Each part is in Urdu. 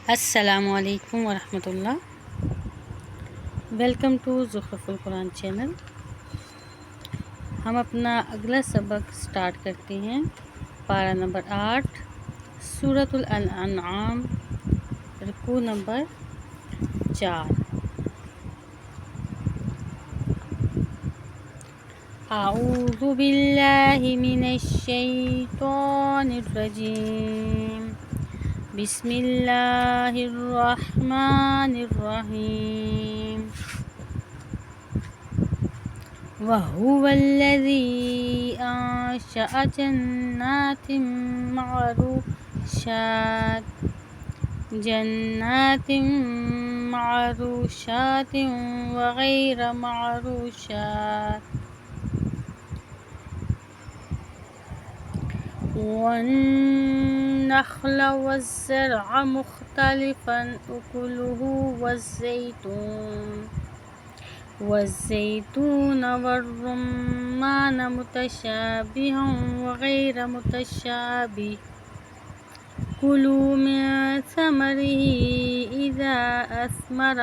السلام علیکم ورحمۃ اللہ۔ ویلکم ٹو زخرف القرآن چینل۔ ہم اپنا اگلا سبق سٹارٹ کرتے ہیں۔ پارہ نمبر 8 سورۃ الانعام، رکوع نمبر 4۔ اعوذ باللہ من الشیطان الرجیم، بسم اللہ الرحمن الرحیم۔ وَهُوَ الَّذِي أَنشَأَ جَنَّاتٍ مَعْرُوشَاتٍ وَغَيْرَ مَعْرُوشَاتٍ وَالنَّخْلَ وَالزَّرْعَ مُخْتَلِفًا أُكُلُهُ وَالزَّيْتُونَ وَالرُّمَّانَ مُتَشَابِهًا وَغَيْرَ مُتَشَابِهٍ ۚ كُلُوا مِن ثَمَرِهِ إِذَا أَثْمَرَ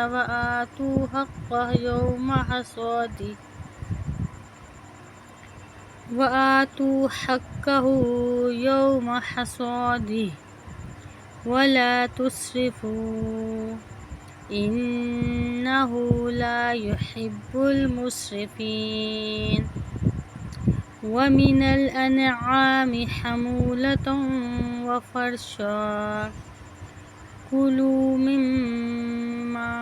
وَآتُوا حَقَّهُ يَوْمَ حَصَادِهِ وَلَا تُسْرِفُوا إِنَّهُ لَا يُحِبُّ الْمُسْرِفِينَ۔ وَمِنَ الْأَنْعَامِ حَمُولَةٌ وَفَرْشًا، كُلُوا مِمَّا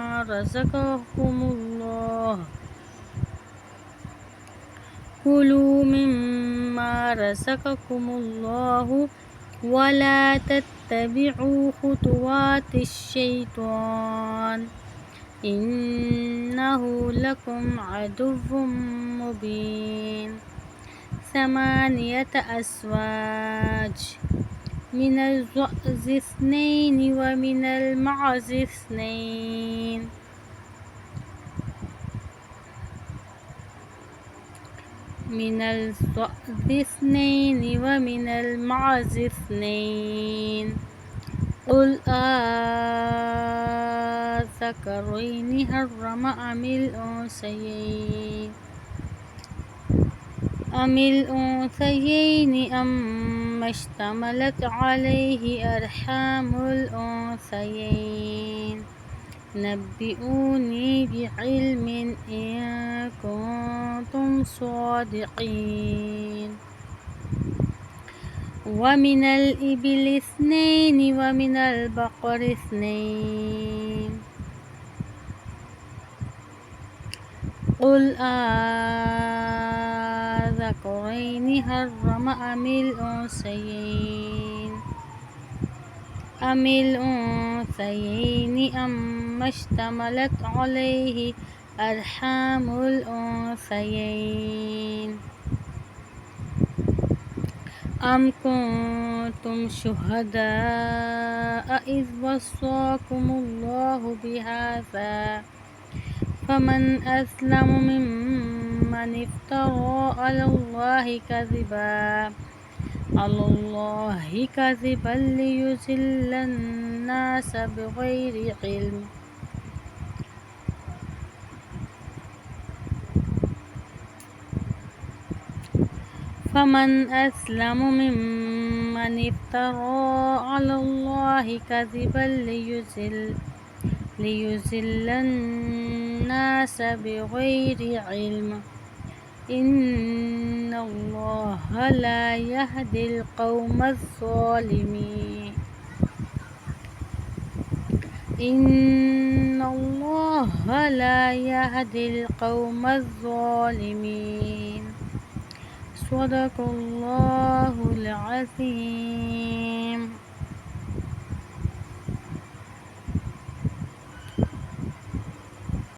رَزَقَكُمُ اللَّهُ وَلَا تَتَّبِعُوا خُطُوَاتِ الشَّيْطَانِ إِنَّهُ لَكُمْ عَدُوٌّ مُّبِينٌ۔ 8 أزواج، من الضأن اثنين ومن المعز اثنين، قُلْ آذَكَرَيْنِ حَرَّمَ أَمِ الْأُنثَيَيْنِ أَمَّا اشْتَمَلَتْ عَلَيْهِ أَرْحَامُ الْأُنثَيَيْنِ نَبِّئُونِي بِعِلْمٍ إِن كُنتُمْ صَادِقِينَ۔ وَمِنَ الْإِبِلِ اثْنَيْنِ وَمِنَ الْبَقَرِ اثْنَيْنِ، قُلْ آذَكَرَيْنِ حَرَّمَ أَمِ الْأُنثَيَيْنِ أَمَّا اشْتَمَلَتْ عَلَيْهِ أَرْحَامُ الْأُنثَيَيْنِ أَمْ كُنتُمْ شُهَدَاءَ إِذْ وَصَّاكُمُ اللَّهُ بِهَٰذَا ۚ فَمَنْ أَظْلَمُ مِمَّنِ افْتَرَىٰ عَلَى اللَّهِ كَذِبًا لِيُضِلَّ النَّاسَ بِغَيْرِ عِلْمٍ ۚ فَمَنْ أَظْلَمُ مِمَّنِ افْتَرَىٰ عَلَى اللَّهِ كَذِبًا لِيُضِلَّ النَّاسَ بِغَيْرِ عِلْمٍ ۚ إِنَّ اللَّهَ لَا يَهْدِي الْقَوْمَ الظَّالِمِينَ۔ صدق اللہ العظیم۔